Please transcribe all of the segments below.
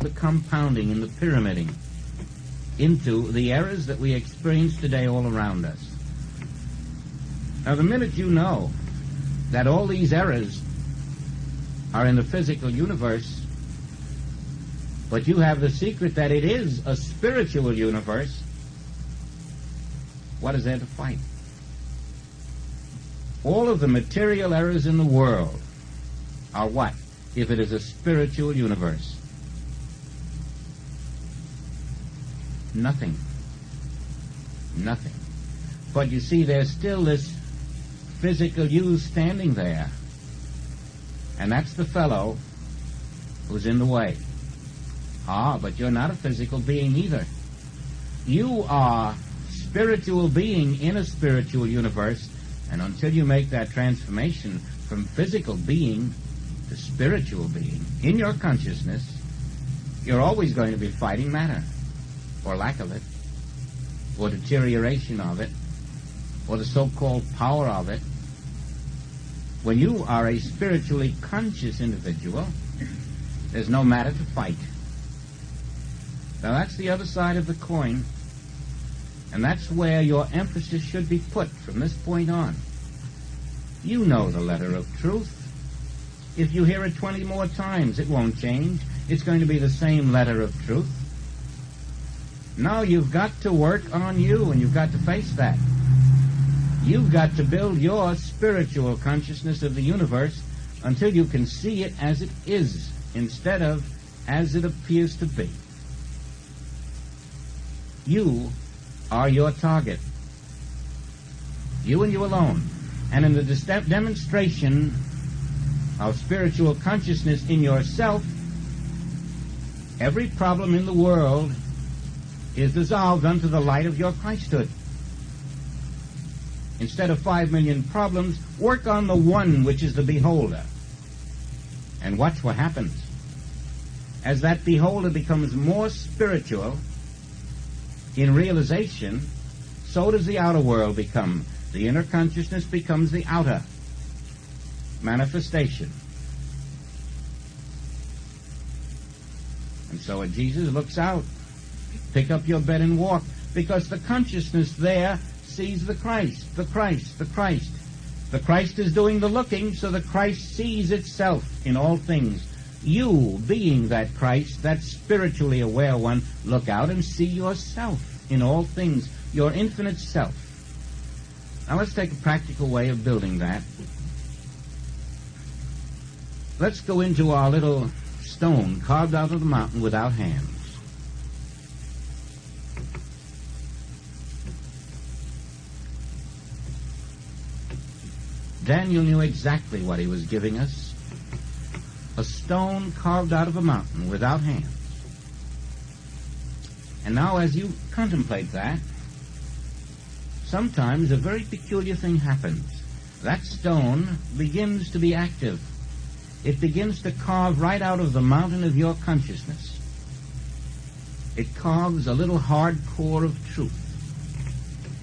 the compounding and the pyramiding into the errors that we experience today all around us. Now, the minute you know that all these errors are in the physical universe, but you have the secret that it is a spiritual universe, what is there to fight? All of the material errors in the world are what, if it is a spiritual universe? Nothing. Nothing. But you see, there's still this physical you standing there, and that's the fellow who's in the way. Ah, but you're not a physical being either. You are spiritual being in a spiritual universe, and until you make that transformation from physical being to spiritual being in your consciousness, you're always going to be fighting matter, or lack of it, or deterioration of it, or the so-called power of it. When you are a spiritually conscious individual, there's no matter to fight. Now that's the other side of the coin, and that's where your emphasis should be put from this point on. You know the letter of truth. If you hear it 20 more times, it won't change. It's going to be the same letter of truth. Now you've got to work on you, and you've got to face that. You've got to build your spiritual consciousness of the universe until you can see it as it is, instead of as it appears to be. You are your target. You and you alone. And in the demonstration of spiritual consciousness in yourself, every problem in the world is dissolved unto the light of your Christhood. Instead of 5 million problems, work on the one which is the beholder. And watch what happens. As that beholder becomes more spiritual in realization, so does the outer world become. The inner consciousness becomes the outer manifestation. And so when Jesus looks out, pick up your bed and walk, because the consciousness there sees the Christ, the Christ, the Christ. The Christ is doing the looking, so the Christ sees itself in all things. You, being that Christ, that spiritually aware one, look out and see yourself in all things, your infinite self. Now let's take a practical way of building that. Let's go into our little stone carved out of the mountain without hands. Daniel knew exactly what he was giving us. A stone carved out of a mountain without hands. And now as you contemplate that, sometimes a very peculiar thing happens. That stone begins to be active. It begins to carve right out of the mountain of your consciousness. It carves a little hard core of truth.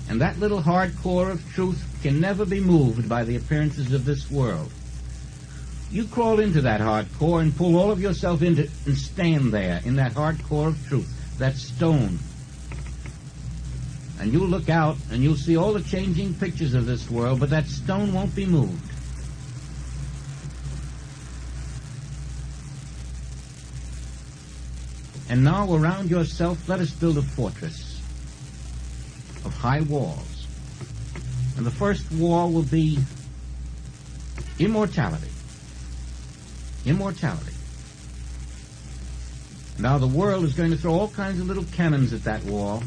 And that little hard core of truth can never be moved by the appearances of this world. You crawl into that hard core and pull all of yourself into it and stand there in that hard core of truth, that stone. And you'll look out and you'll see all the changing pictures of this world, but that stone won't be moved. And now around yourself, let us build a fortress of high walls. And the first wall will be immortality. Immortality. Now the world is going to throw all kinds of little cannons at that wall.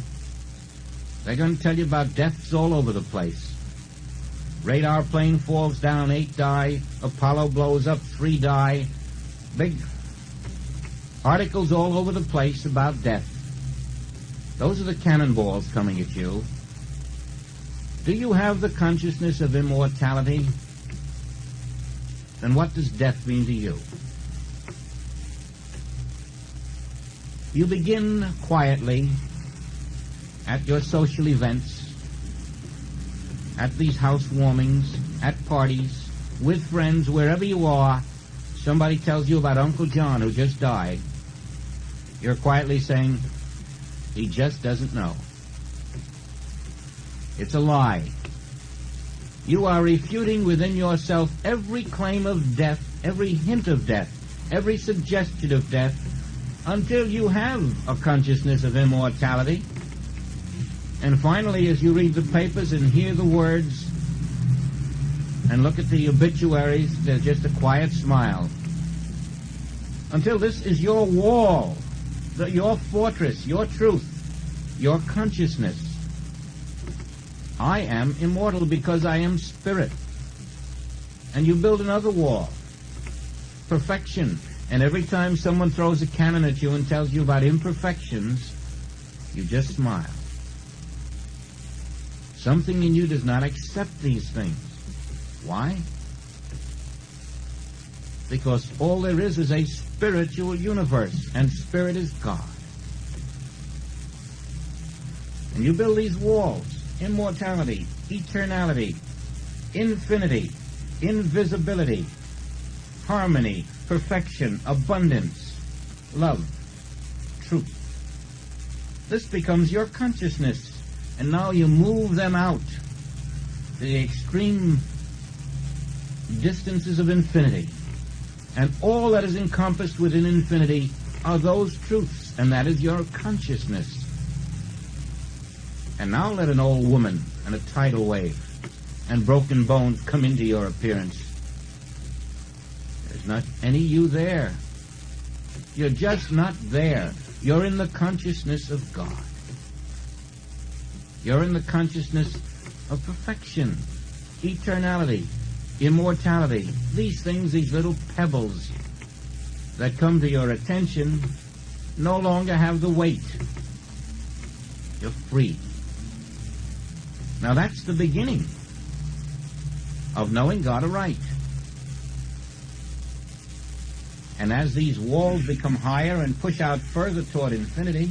They're going to tell you about deaths all over the place. Radar plane falls down, 8 die. Apollo blows up, 3 die. Big articles all over the place about death. Those are the cannonballs coming at you. Do you have the consciousness of immortality? Then what does death mean to you? You begin quietly at your social events, at these housewarmings, at parties, with friends, wherever you are. Somebody tells you about Uncle John who just died. You're quietly saying, he just doesn't know. It's a lie. You are refuting within yourself every claim of death, every hint of death, every suggestion of death, until you have a consciousness of immortality. And finally, as you read the papers and hear the words and look at the obituaries, there's just a quiet smile. Until this is your wall, your fortress, your truth, your consciousness. I am immortal because I am spirit. And you build another wall. Perfection. And every time someone throws a cannon at you and tells you about imperfections, you just smile. Something in you does not accept these things. Why? Because all there is a spiritual universe, and spirit is God. And you build these walls: immortality, eternality, infinity, invisibility, harmony, perfection, abundance, love, truth. This becomes your consciousness, and now you move them out to the extreme distances of infinity. And all that is encompassed within infinity are those truths, and that is your consciousness. And now let an old woman and a tidal wave and broken bones come into your appearance. There's not any you there. You're just not there. You're in the consciousness of God. You're in the consciousness of perfection, eternality, immortality. These things, these little pebbles that come to your attention, no longer have the weight. You're free. Now that's the beginning of knowing God aright. And as these walls become higher and push out further toward infinity,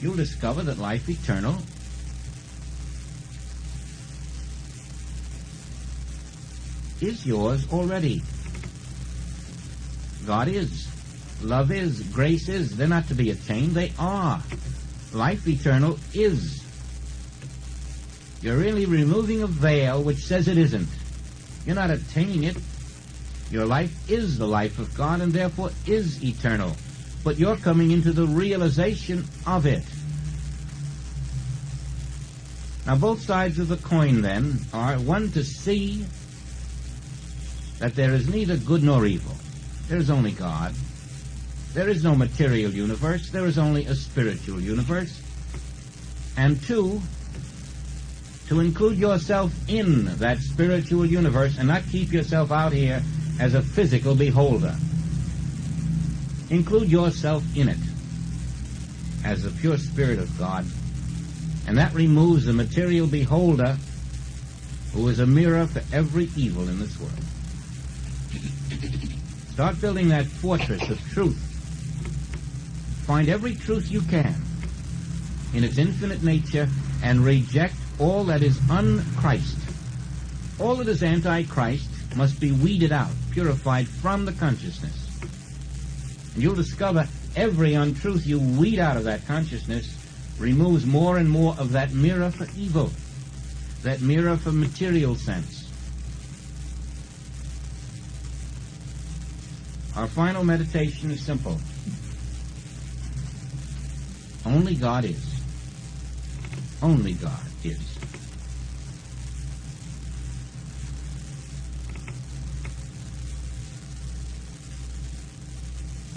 you'll discover that life eternal is yours already. God is. Love is. Grace is. They're not to be attained. They are. Life eternal is. You're really removing a veil which says it isn't. You're not attaining it. Your life is the life of God and therefore is eternal. But you're coming into the realization of it. Now both sides of the coin then are, one, to see that there is neither good nor evil. There is only God. There is no material universe. There is only a spiritual universe. And two, to include yourself in that spiritual universe and not keep yourself out here as a physical beholder. Include yourself in it as the pure spirit of God. And that removes the material beholder who is a mirror for every evil in this world. Start building that fortress of truth. Find every truth you can in its infinite nature and reject all that is un-Christ. All that is anti-Christ must be weeded out, purified from the consciousness. And you'll discover every untruth you weed out of that consciousness removes more and more of that mirror for evil, that mirror for material sense. Our final meditation is simple. Only God is. Only God is.